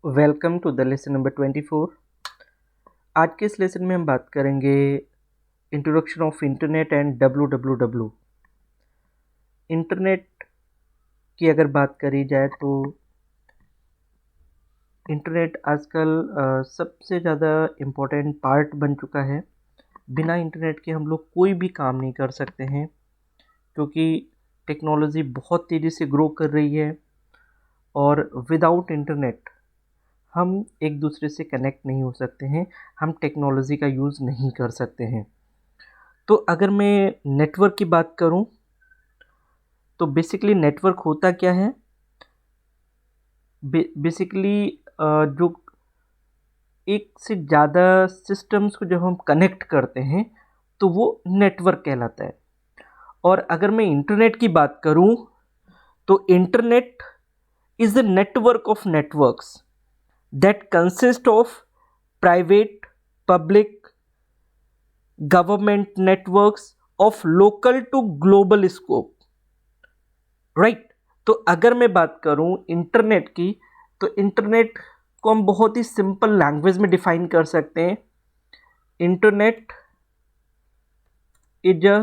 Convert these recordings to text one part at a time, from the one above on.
Welcome to the lesson number 24। आज के इस लेसन में हम बात करेंगे introduction of internet and W. Internet की अगर बात करी जाए तो इंटरनेट आजकल सबसे ज़्यादा इम्पोर्टेंट पार्ट बन चुका है। बिना इंटरनेट के हम लोग कोई भी काम नहीं कर सकते हैं, क्योंकि टेक्नोलॉजी बहुत तेज़ी से ग्रो कर रही है और विदाउट इंटरनेट हम एक दूसरे से कनेक्ट नहीं हो सकते हैं, हम टेक्नोलॉजी का यूज़ नहीं कर सकते हैं। तो अगर मैं नेटवर्क की बात करूं तो बेसिकली नेटवर्क होता क्या है। बेसिकली जो एक से ज़्यादा सिस्टम्स को जब हम कनेक्ट करते हैं तो वो नेटवर्क कहलाता है। और अगर मैं इंटरनेट की बात करूं तो internet is the network of networks that consist of private, public, government networks of local to global scope, right. तो अगर मैं बात करूं इंटरनेट की, तो इंटरनेट को हम बहुत ही सिंपल लैंग्वेज में डिफाइन कर सकते हैं। Internet is a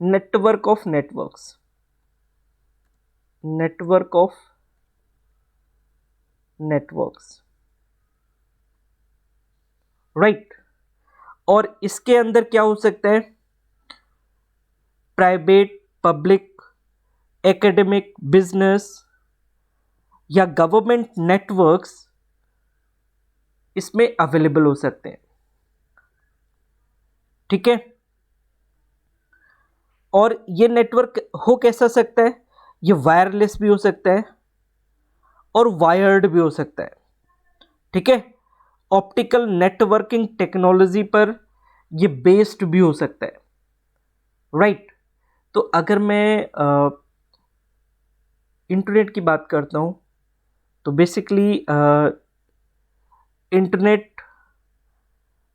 network of networks, network of networks, right. और इसके अंदर क्या हो सकता है? प्राइवेट, पब्लिक, एकेडमिक, बिजनेस या गवर्नमेंट नेटवर्क्स इसमें अवेलेबल हो सकते हैं, ठीक है। और ये नेटवर्क हो कैसा सकता है? ये वायरलेस भी हो सकता है और वायर्ड भी हो सकता है, ठीक है। ऑप्टिकल नेटवर्किंग टेक्नोलॉजी पर ये बेस्ड भी हो सकता है, राइट। तो अगर मैं इंटरनेट की बात करता हूँ तो basically internet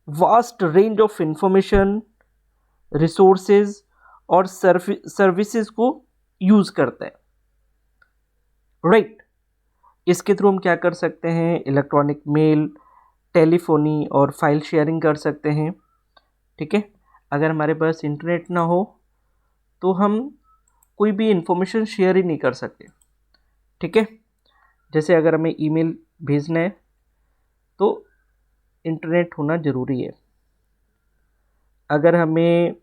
vast range of information, resources और सर्विसेज को यूज़ करता है, राइट। इसके थ्रू हम क्या कर सकते हैं? इलेक्ट्रॉनिक मेल, टेलीफोनी और फाइल शेयरिंग कर सकते हैं, ठीक है। अगर हमारे पास इंटरनेट ना हो तो हम कोई भी इंफॉर्मेशन शेयर ही नहीं कर सकते, ठीक है। जैसे अगर हमें ईमेल भेजना है तो इंटरनेट होना ज़रूरी है। अगर हमें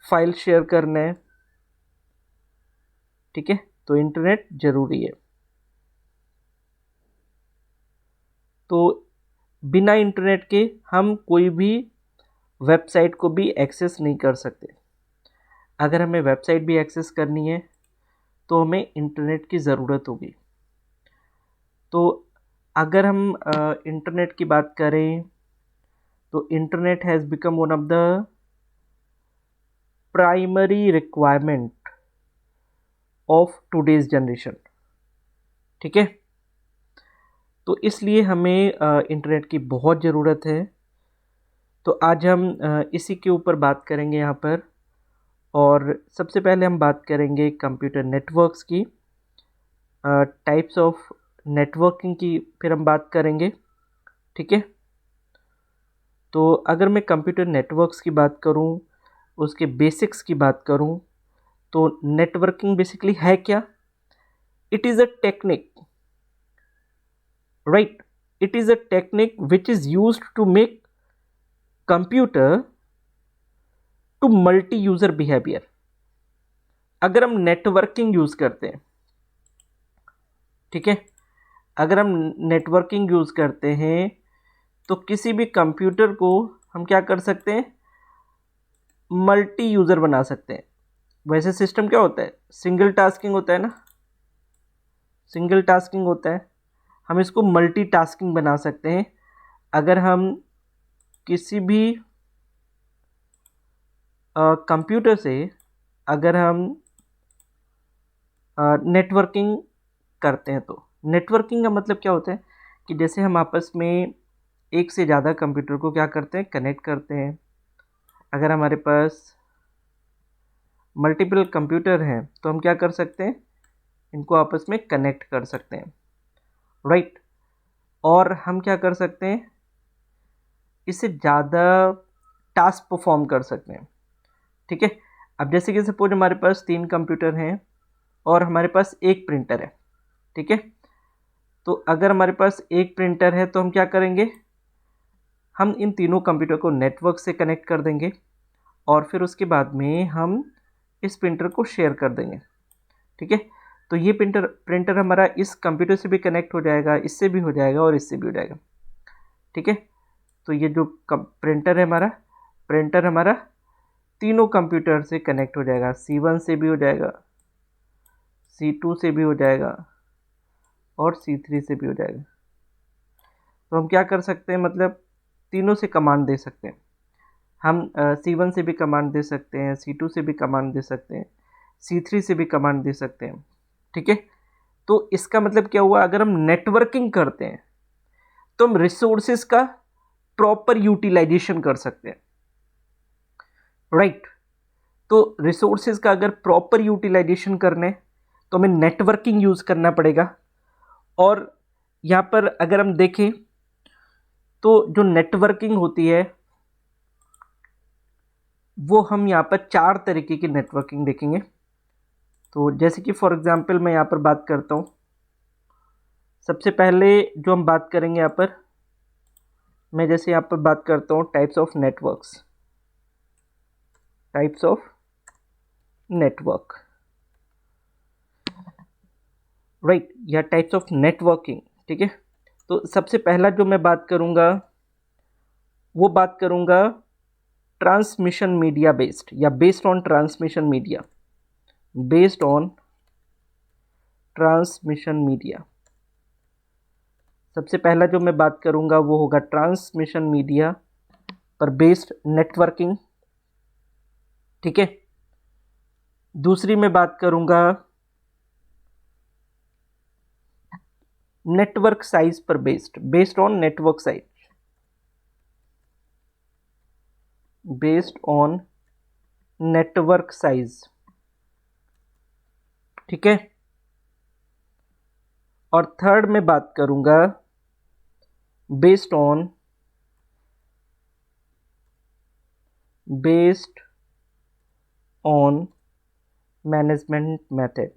फाइल शेयर करना है, ठीक है, तो इंटरनेट ज़रूरी है। तो बिना इंटरनेट के हम कोई भी वेबसाइट को भी एक्सेस नहीं कर सकते। अगर हमें वेबसाइट भी एक्सेस करनी है तो हमें इंटरनेट की ज़रूरत होगी। तो अगर हम इंटरनेट की बात करें तो internet has become one of the primary requirement of today's generation, ठीक है। तो इसलिए हमें इंटरनेट की बहुत ज़रूरत है। तो आज हम इसी के ऊपर बात करेंगे यहाँ पर। और सबसे पहले हम बात करेंगे कंप्यूटर नेटवर्क्स की, टाइप्स ऑफ नेटवर्किंग की फिर हम बात करेंगे, ठीक है। तो अगर मैं कंप्यूटर नेटवर्क्स की बात करूं, उसके बेसिक्स की बात करूं, तो नेटवर्किंग बेसिकली है क्या? It is a technique, right. It is a technique which is used to make computer to multi user behaviour. अगर हम नेटवर्किंग यूज़ करते हैं, ठीक है, अगर हम नेटवर्किंग यूज़ करते हैं तो किसी भी कंप्यूटर को हम क्या कर सकते हैं? मल्टी यूज़र बना सकते हैं। वैसे सिस्टम क्या होता है? सिंगल टास्किंग होता है ना, सिंगल टास्किंग होता है। हम इसको मल्टी टास्किंग बना सकते हैं। अगर हम किसी भी कंप्यूटर से अगर हम नेटवर्किंग करते हैं, तो नेटवर्किंग का मतलब क्या होता है कि जैसे हम आपस में एक से ज़्यादा कंप्यूटर को क्या करते हैं? कनेक्ट करते हैं। अगर हमारे पास मल्टीपल कंप्यूटर हैं तो हम क्या कर सकते हैं? इनको आपस में कनेक्ट कर सकते हैं। राइट। और हम क्या कर सकते हैं, इससे ज़्यादा टास्क परफॉर्म कर सकते हैं। ठीक है, अब जैसे कि सपोज हमारे पास 3 कंप्यूटर हैं और हमारे पास एक प्रिंटर है। ठीक है, तो अगर हमारे पास एक प्रिंटर है तो हम क्या करेंगे, हम इन तीनों कंप्यूटर को नेटवर्क से कनेक्ट कर देंगे और फिर उसके बाद में हम इस प्रिंटर को शेयर कर देंगे। ठीक है, तो ये प्रिंटर हमारा इस कंप्यूटर से भी कनेक्ट हो जाएगा, इससे भी हो जाएगा और इससे भी हो जाएगा। ठीक है, तो ये जो प्रिंटर हमारा तीनों कंप्यूटर से कनेक्ट हो जाएगा, C1 से भी हो जाएगा, C2 से भी हो जाएगा और C3 से भी हो जाएगा। तो हम क्या कर सकते हैं, मतलब तीनों से कमांड दे सकते हैं। हम C1 से भी कमांड दे सकते हैं, C2 से भी कमांड दे सकते हैं, C3 से भी कमांड दे सकते हैं। ठीक है, तो इसका मतलब क्या हुआ, अगर हम नेटवर्किंग करते हैं तो हम रिसोर्सेज का प्रॉपर यूटिलाइजेशन कर सकते हैं। राइट, तो रिसोर्सेज का अगर प्रॉपर यूटिलाइजेशन करने तो हमें नेटवर्किंग यूज करना पड़ेगा। और यहां पर अगर हम देखें तो जो नेटवर्किंग होती है वो हम यहाँ पर 4 तरीके की नेटवर्किंग देखेंगे। तो जैसे कि फॉर एग्जांपल मैं यहाँ पर बात करता हूँ, सबसे पहले जो हम बात करेंगे यहाँ पर, मैं जैसे यहाँ पर बात करता हूँ टाइप्स ऑफ नेटवर्क, राइट, या टाइप्स ऑफ नेटवर्किंग। ठीक है, तो सबसे पहला जो मैं बात करूँगा वो बात करूँगा ट्रांसमिशन मीडिया बेस्ड या बेस्ड ऑन ट्रांसमिशन मीडिया। सबसे पहला जो मैं बात करूंगा वो होगा ट्रांसमिशन मीडिया पर बेस्ड नेटवर्किंग। ठीक है, दूसरी मैं बात करूंगा नेटवर्क साइज पर बेस्ड ऑन नेटवर्क साइज। ठीक है, और थर्ड में बात करूंगा बेस्ड ऑन मैनेजमेंट मेथड,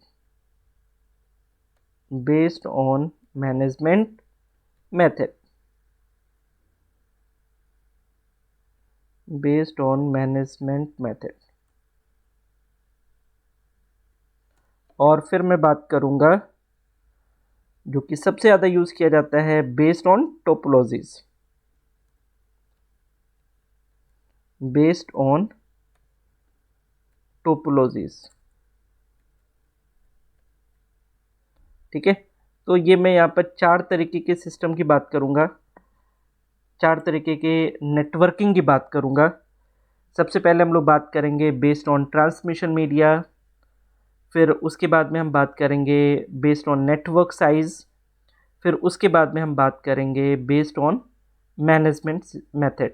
और फिर मैं बात करूंगा जो कि सबसे ज़्यादा यूज़ किया जाता है बेस्ड ऑन टोपोलॉजीज, ठीक है, तो ये मैं यहाँ पर 4 तरीके के सिस्टम की बात करूँगा, 4 तरीके के नेटवर्किंग की बात करूँगा। सबसे पहले हम लोग बात करेंगे बेस्ड ऑन ट्रांसमिशन मीडिया, फिर उसके बाद में हम बात करेंगे बेस्ड ऑन नेटवर्क साइज़, फिर उसके बाद में हम बात करेंगे बेस्ड ऑन मैनेजमेंट मेथड,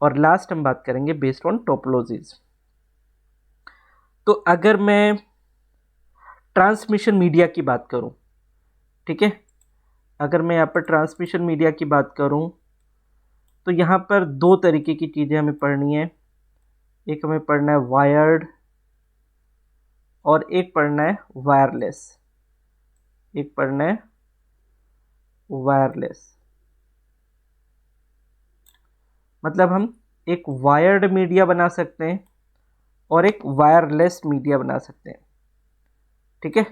और लास्ट हम बात करेंगे बेस्ड ऑन टोपोलॉजीज। तो अगर मैं ट्रांसमिशन मीडिया की बात करूं, ठीक है, अगर मैं यहाँ पर ट्रांसमिशन मीडिया की बात करूं तो यहाँ पर 2 तरीके की चीज़ें हमें पढ़नी है। एक हमें पढ़ना है वायर्ड और एक पढ़ना है वायरलेस। मतलब हम एक वायर्ड मीडिया बना सकते हैं और एक वायरलेस मीडिया बना सकते हैं। ठीक है,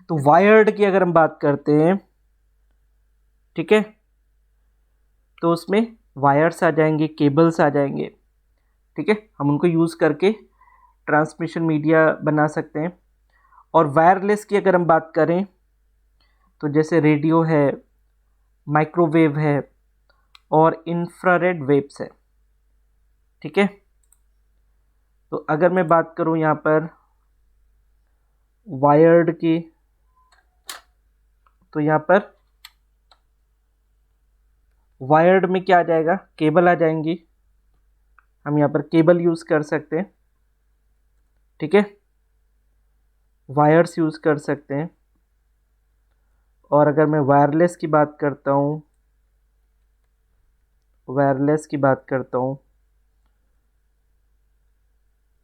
तो वायर्ड की अगर हम बात करते हैं, ठीक है, तो उसमें वायर्स आ जाएंगे, केबल्स आ जाएंगे। ठीक है, हम उनको यूज़ करके ट्रांसमिशन मीडिया बना सकते हैं। और वायरलेस की अगर हम बात करें तो जैसे रेडियो है, माइक्रोवेव है और इंफ्रारेड वेव्स है। ठीक है, तो अगर मैं बात करूं यहाँ पर वायर्ड की, तो यहाँ पर वायर्ड में क्या आ जाएगा, केबल आ जाएंगी, हम यहाँ पर केबल यूज़ कर सकते हैं। ठीक है, वायर्स यूज़ कर सकते हैं। और अगर मैं वायरलेस की बात करता हूँ,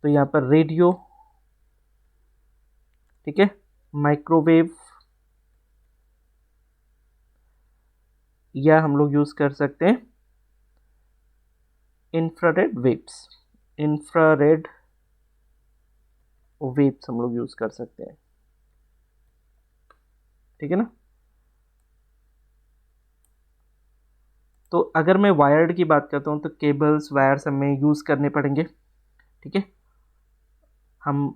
तो यहाँ पर रेडियो, ठीक है, माइक्रोवेव, या हम लोग यूज़ कर सकते हैं इंफ्रारेड वेव्स हम लोग यूज़ कर सकते हैं, ठीक है ना। तो अगर मैं वायर्ड की बात करता हूँ तो केबल्स, वायर्स हमें यूज़ करने पड़ेंगे, ठीक है। हम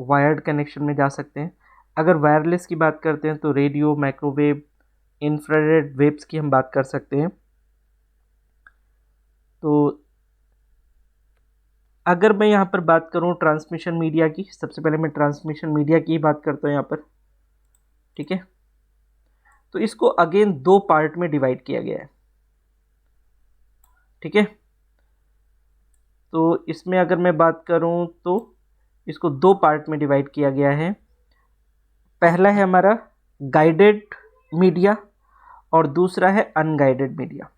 वायर्ड कनेक्शन में जा सकते हैं। अगर वायरलेस की बात करते हैं तो रेडियो, माइक्रोवेव, इंफ्रारेड वेव्स की हम बात कर सकते हैं। तो अगर मैं यहाँ पर बात करूँ ट्रांसमिशन मीडिया की, सबसे पहले मैं ट्रांसमिशन मीडिया की ही बात करता हूँ यहाँ पर, ठीक है। तो इसको अगेन दो पार्ट में डिवाइड किया गया है, ठीक है। तो इसमें अगर मैं बात करूँ तो इसको दो पार्ट में डिवाइड किया गया है। पहला है हमारा गाइडेड मीडिया और दूसरा है अनगाइडेड मीडिया,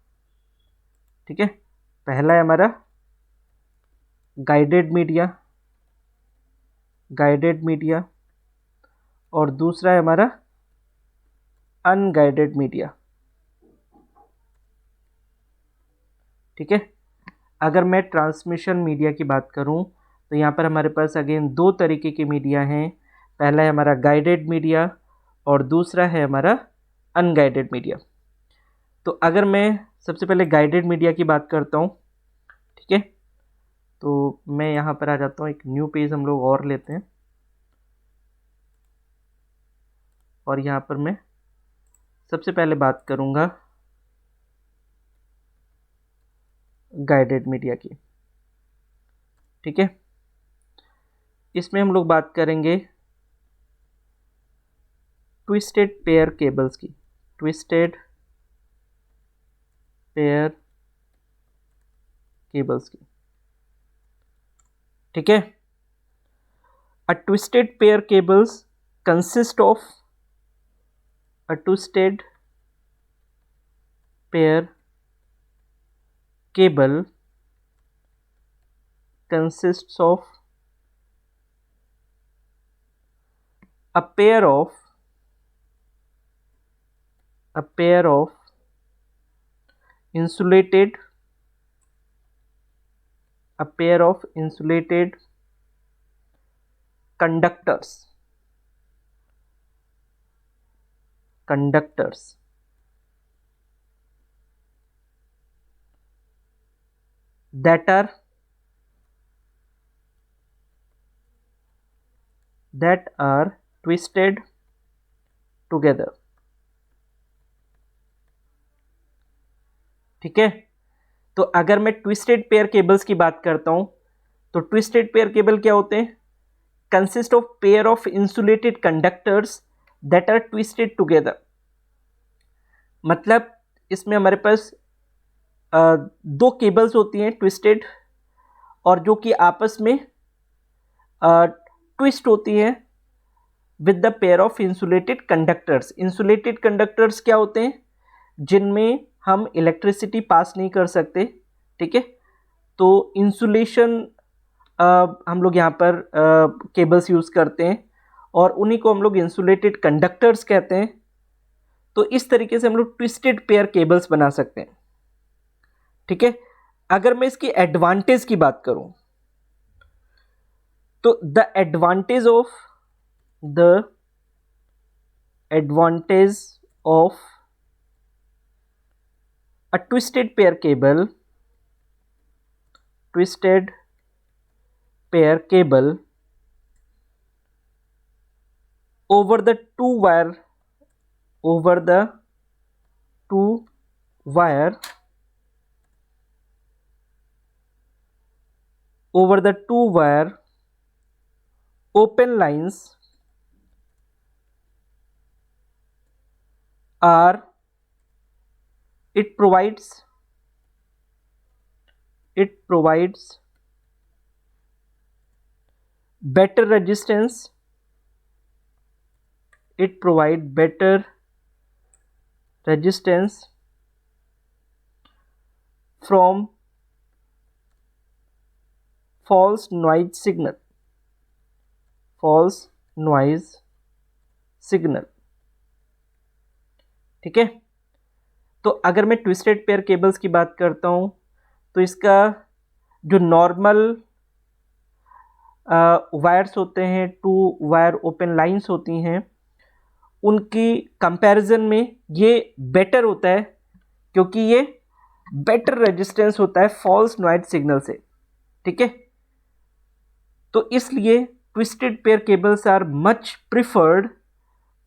ठीक है। पहला है हमारा गाइडेड मीडिया और दूसरा है हमारा अनगाइडेड मीडिया, ठीक है। अगर मैं ट्रांसमिशन मीडिया की बात करूं तो यहाँ पर हमारे पास अगेन दो तरीके के मीडिया हैं। पहला है हमारा गाइडेड मीडिया और दूसरा है हमारा अनगाइडेड मीडिया। तो अगर मैं सबसे पहले गाइडेड मीडिया की बात करता हूँ, ठीक है, तो मैं यहाँ पर आ जाता हूँ, एक न्यू पेज हम लोग और लेते हैं और यहाँ पर मैं सबसे पहले बात करूँगा गाइडेड मीडिया की, ठीक है। इसमें हम लोग बात करेंगे ट्विस्टेड पेयर केबल्स की, ठीक है। A twisted pair cables consist of a twisted pair cable consists of a pair of insulated conductors that are twisted together, ठीक है। तो अगर मैं ट्विस्टेड पेयर केबल्स की बात करता हूं तो ट्विस्टेड पेयर केबल क्या होते हैं? Consist of pair of insulated conductors that are twisted together. मतलब इसमें हमारे पास दो केबल्स होती हैं ट्विस्टेड, और जो कि आपस में ट्विस्ट होती हैं with the pair of insulated conductors. Insulated conductors क्या होते हैं? जिनमें हम इलेक्ट्रिसिटी पास नहीं कर सकते, ठीक है। तो इंसुलेशन हम लोग यहाँ पर केबल्स यूज़ करते हैं और उन्हीं को हम लोग इंसुलेटेड कंडक्टर्स कहते हैं। तो इस तरीके से हम लोग ट्विस्टेड पेयर केबल्स बना सकते हैं, ठीक है। अगर मैं इसकी एडवांटेज की बात करूं तो the advantage of a twisted pair cable over the two wire open lines are it provides better resistance, it provide better resistance from false noise signal, false noise signal। ठीक है, तो अगर मैं ट्विस्टेड पेयर केबल्स की बात करता हूं तो इसका जो नॉर्मल वायर्स होते हैं, टू वायर ओपन लाइंस होती हैं, उनकी कंपैरिजन में ये बेटर होता है क्योंकि ये बेटर रेजिस्टेंस होता है फॉल्स नॉइज सिग्नल से। ठीक है, तो इसलिए twisted pair cables are much preferred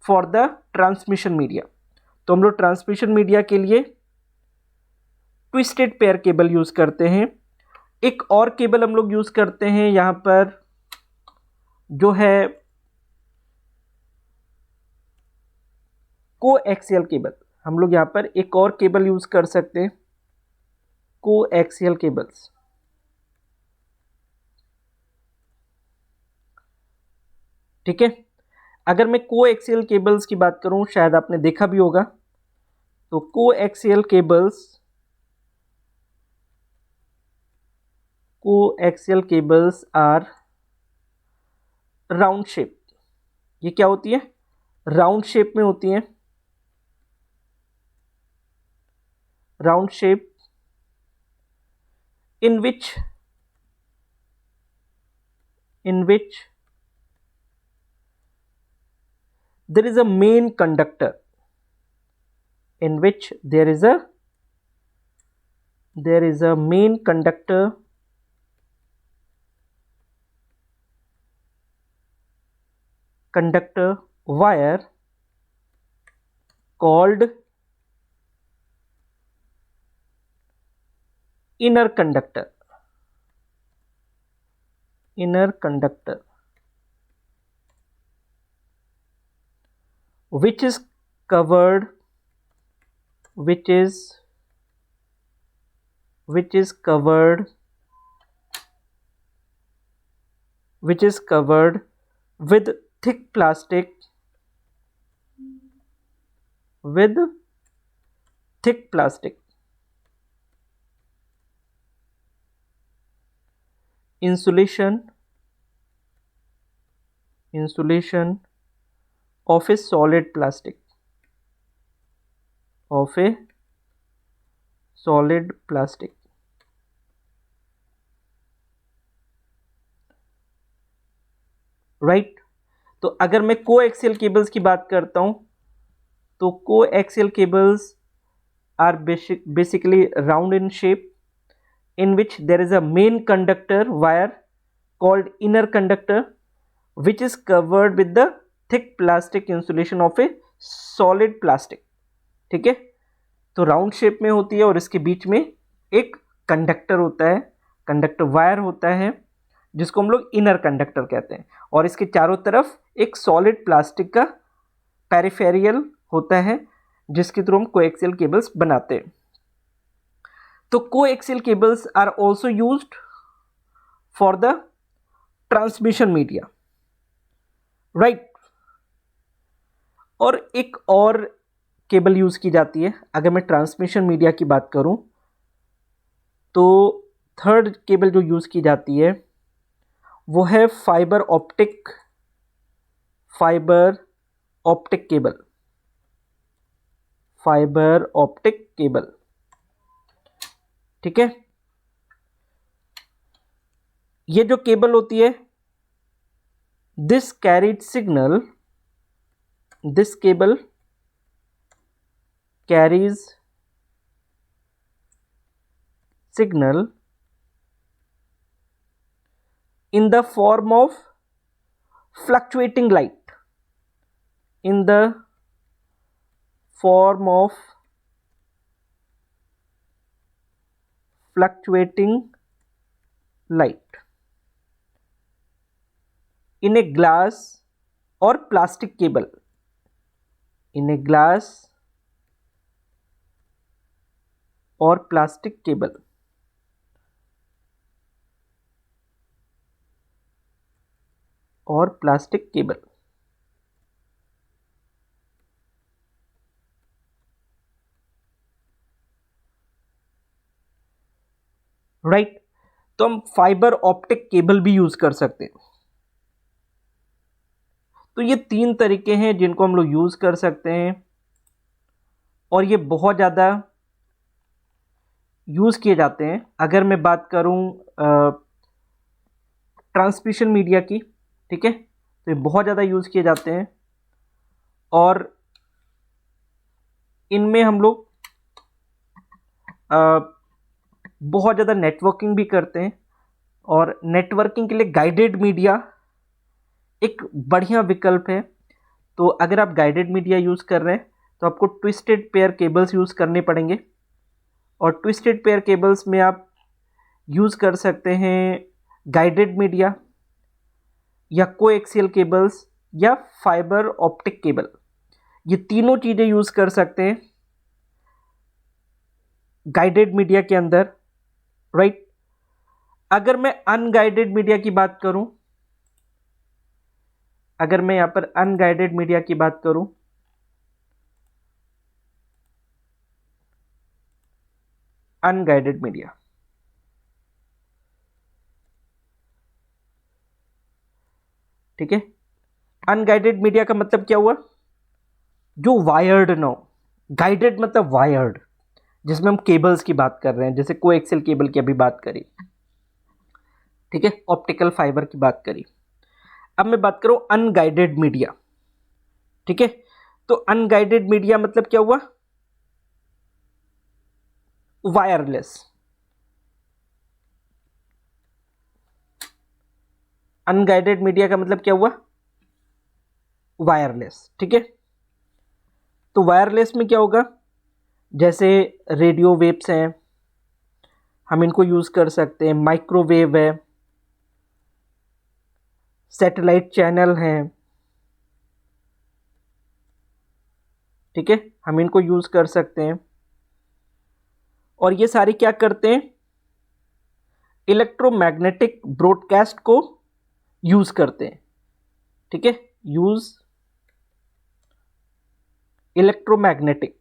for the transmission media. तो हम लोग ट्रांसमिशन मीडिया के लिए ट्विस्टेड पेयर केबल यूज करते हैं। एक और केबल हम लोग यूज करते हैं यहां पर जो है कोएक्सियल केबल। हम लोग यहां पर एक और केबल यूज कर सकते हैं, कोएक्सियल केबल्स। ठीक है, अगर मैं कोएक्सियल केबल्स की बात करूं, शायद आपने देखा भी होगा, तो coaxial cables are round shape. ये क्या होती है? राउंड शेप में होती है, round shape in which there is a main conductor, in which there is a main conductor wire called inner conductor, which is covered with thick plastic insulation of a solid plastic, right. तो अगर मैं coaxial cables की बात करता हूं तो coaxial cables are basically round in shape in which there is a main conductor wire called inner conductor which is covered with the thick plastic insulation of a solid plastic। ठीक है, तो round shape में होती है और इसके बीच में एक कंडक्टर होता है, कंडक्टर वायर होता है जिसको हम लोग इनर कंडक्टर कहते हैं, और इसके चारों तरफ एक सॉलिड प्लास्टिक का पेरिफेरियल होता है जिसके थ्रू हम कोएक्सियल केबल्स बनाते हैं। तो coaxial cables are also used for the transmission media, right. और एक और केबल यूज की जाती है अगर मैं ट्रांसमिशन मीडिया की बात करूं तो थर्ड केबल जो यूज की जाती है वो है फाइबर ऑप्टिक केबल। ठीक है, ये जो केबल होती है, this cable carries signal in the form of fluctuating light, in a glass or plastic cable, right. तो हम फाइबर ऑप्टिक केबल भी यूज कर सकते हैं। तो ये 3 तरीके हैं जिनको हम लोग यूज कर सकते हैं और ये बहुत ज़्यादा यूज किए जाते हैं। अगर मैं बात करूं ट्रांसमिशन मीडिया की, ठीक है, तो ये बहुत ज़्यादा यूज किए जाते हैं और इनमें हम लोग बहुत ज़्यादा नेटवर्किंग भी करते हैं और नेटवर्किंग के लिए गाइडेड मीडिया एक बढ़िया विकल्प है। तो अगर आप गाइडेड मीडिया यूज़ कर रहे हैं तो आपको ट्विस्टेड पेयर केबल्स यूज़ करने पड़ेंगे और ट्विस्टेड पेयर केबल्स में आप यूज़ कर सकते हैं गाइडेड मीडिया या कोएक्सियल केबल्स या फाइबर ऑप्टिक केबल। ये तीनों चीज़ें यूज़ कर सकते हैं गाइडेड मीडिया के अंदर, राइट। अगर मैं अनगाइडेड मीडिया की बात करूं, अगर मैं यहां पर अनगाइडेड मीडिया की बात करूं, अनगाइडेड मीडिया, ठीक है, अनगाइडेड मीडिया का मतलब क्या हुआ? जो वायर्ड ना हो। गाइडेड मतलब वायर्ड, जिसमें हम केबल्स की बात कर रहे हैं, जैसे कोएक्सियल केबल की अभी बात करी, ठीक है, ऑप्टिकल फाइबर की बात करी। अब मैं बात करूं अनगाइडेड मीडिया, ठीक है। तो अनगाइडेड मीडिया मतलब क्या हुआ? वायरलेस। अनगाइडेड मीडिया का मतलब क्या हुआ? वायरलेस, ठीक है। तो वायरलेस में क्या होगा? जैसे रेडियो वेव्स हैं, हम इनको यूज कर सकते हैं, माइक्रोवेव है, सैटेलाइट चैनल हैं, ठीक है, हम इनको यूज कर सकते हैं और ये सारे क्या करते हैं? इलेक्ट्रोमैग्नेटिक ब्रॉडकास्ट को यूज करते हैं, ठीक है, use electromagnetic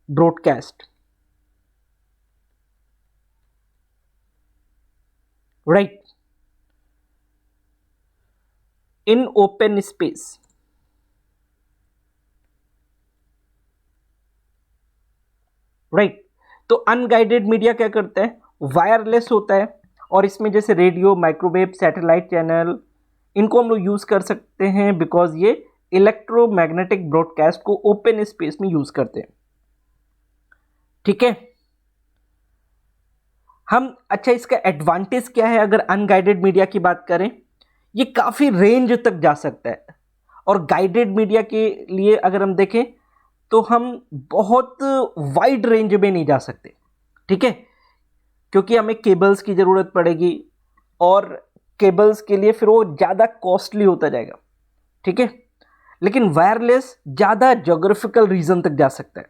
broadcast, right, in open space, right. तो अनगाइडेड मीडिया क्या करता है? वायरलेस होता है और इसमें जैसे रेडियो, माइक्रोवेव, सैटेलाइट चैनल, इनको हम लोग यूज कर सकते हैं बिकॉज ये इलेक्ट्रोमैग्नेटिक ब्रॉडकास्ट को ओपन स्पेस में यूज करते हैं, ठीक है। हम अच्छा, इसका एडवांटेज क्या है? अगर अनगाइडेड मीडिया की बात करें, ये काफी रेंज तक जा सकता है और गाइडेड मीडिया के लिए अगर हम देखें तो हम बहुत वाइड रेंज में नहीं जा सकते, ठीक है, क्योंकि हमें केबल्स की ज़रूरत पड़ेगी और केबल्स के लिए फिर वो ज़्यादा कॉस्टली होता जाएगा, ठीक है। लेकिन वायरलेस ज़्यादा जोग्राफिकल रीजन तक जा सकता है,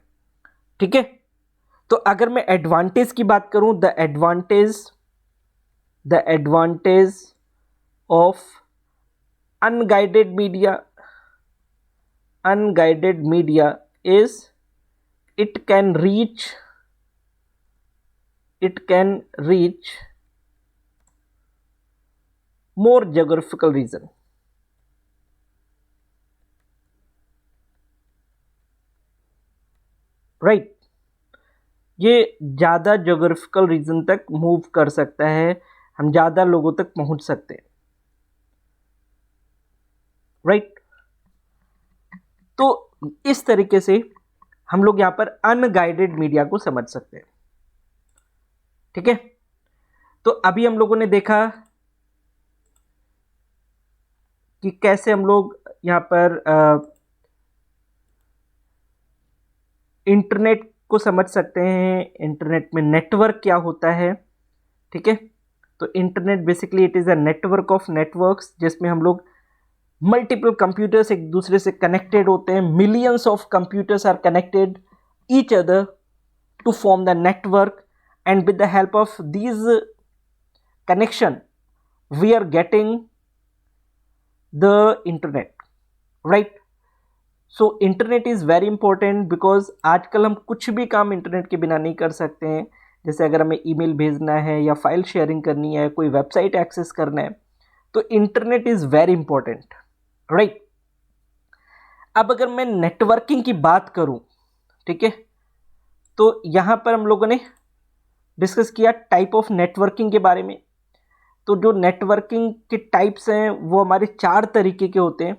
ठीक है। तो अगर मैं एडवांटेज की बात करूं, the advantage of unguided media is it can reach more geographical region, right। ये ज़्यादा जोग्राफिकल रीजन तक मूव कर सकता है, हम ज़्यादा लोगों तक पहुंच सकते हैं, राइट। तो इस तरीके से हम लोग यहां पर अनगाइडेड मीडिया को समझ सकते हैं, ठीक है। तो अभी हम लोगों ने देखा कि कैसे हम लोग यहां पर इंटरनेट को समझ सकते हैं, इंटरनेट में नेटवर्क क्या होता है, ठीक है। तो internet basically it is a network of networks, जिसमें हम लोग मल्टीपल कंप्यूटर्स एक दूसरे से कनेक्टेड होते हैं, millions of computers are connected each other to form the network and with the help of these connection we are getting the internet, right. So internet is very important because आजकल हम कुछ भी काम internet के बिना नहीं कर सकते हैं। जैसे अगर हमें ईमेल भेजना है या फाइल शेयरिंग करनी है, कोई वेबसाइट एक्सेस करना है, तो internet is very important, right. अब अगर मैं नेटवर्किंग की बात करूं, ठीक है, तो यहां पर हम लोगों ने डिस्कस किया टाइप ऑफ नेटवर्किंग के बारे में। तो जो नेटवर्किंग के टाइप्स हैं वो हमारे 4 तरीके के होते हैं।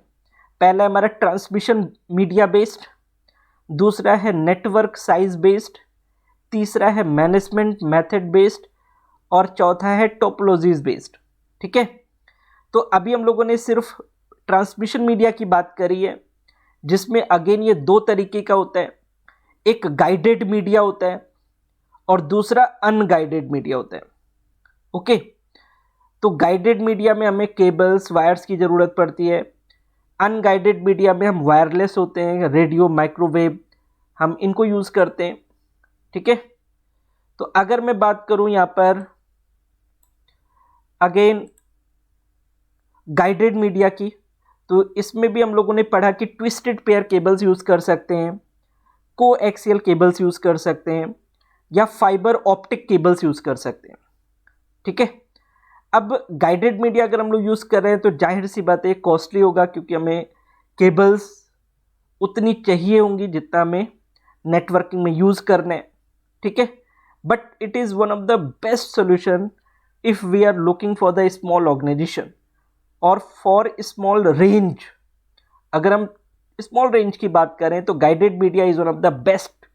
पहला हमारा ट्रांसमिशन मीडिया बेस्ड, दूसरा है नेटवर्क साइज बेस्ड, तीसरा है मैनेजमेंट मेथड बेस्ड, और चौथा है टोपोलॉजीज बेस्ड, ठीक है। तो अभी हम लोगों ने सिर्फ ट्रांसमिशन मीडिया की बात करी है, जिसमें अगेन ये 2 तरीके का होता है। एक गाइडेड मीडिया होता है और दूसरा अनगाइडेड मीडिया होता है, ओके। तो गाइडेड मीडिया में हमें केबल्स वायर्स की ज़रूरत पड़ती है। अनगाइडेड मीडिया में हम वायरलेस होते हैं, रेडियो माइक्रोवेव, हम इनको यूज़ करते हैं, ठीक है। तो अगर मैं बात करूं यहाँ पर अगेन गाइडेड मीडिया की, तो इसमें भी हम लोगों ने पढ़ा कि ट्विस्टेड पेयर केबल्स यूज़ कर सकते हैं, को एक्सियल केबल्स यूज़ कर सकते हैं, या फाइबर ऑप्टिक केबल्स यूज़ कर सकते हैं, ठीक है। अब गाइडेड मीडिया अगर हम लोग यूज़ कर रहे हैं तो जाहिर सी बात है कॉस्टली होगा, क्योंकि हमें केबल्स उतनी चाहिए होंगी जितना हमें नेटवर्किंग में यूज़ करना है, ठीक है। But it is one of the best solution if we are looking for the small organization और फॉर स्मॉल रेंज। अगर हम स्मॉल रेंज की बात करें तो guided media is one of the best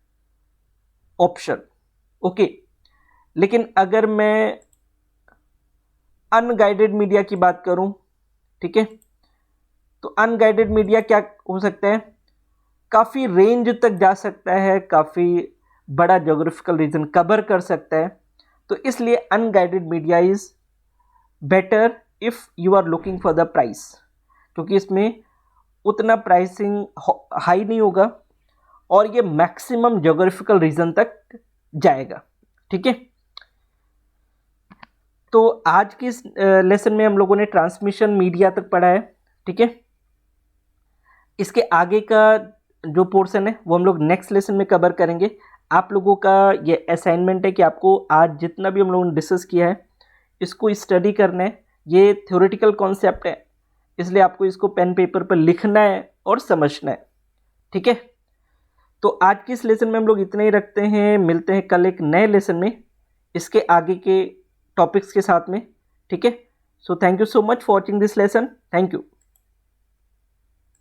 option, okay. लेकिन अगर मैं अनगाइडेड मीडिया की बात करूं, ठीक है, तो अनगाइडेड मीडिया क्या हो सकता है, काफ़ी रेंज तक जा सकता है, काफ़ी बड़ा जोग्राफिकल रीजन कवर कर सकता है। तो इसलिए unguided media is better if you are looking for the price, क्योंकि इसमें उतना प्राइसिंग हाई नहीं होगा और ये मैक्सिमम जोग्राफिकल रीजन तक जाएगा, ठीक है। तो आज की इस लेसन में हम लोगों ने ट्रांसमिशन मीडिया तक पढ़ा है, ठीक है। इसके आगे का जो पोर्शन है वो हम लोग नेक्स्ट लेसन में कवर करेंगे। आप लोगों का ये असाइनमेंट है कि आपको आज जितना भी हम लोगों ने डिस्कस किया है इसको स्टडी करना है। ये थ्योरेटिकल कॉन्सेप्ट है, इसलिए आपको इसको पेन पेपर पर लिखना है और समझना है, ठीक है। तो आज की इस लेसन में हम लोग इतना ही रखते हैं, मिलते हैं कल एक नए लेसन में इसके आगे के टॉपिक्स के साथ में, ठीक है। So thank you so much for watching this lesson, thank you.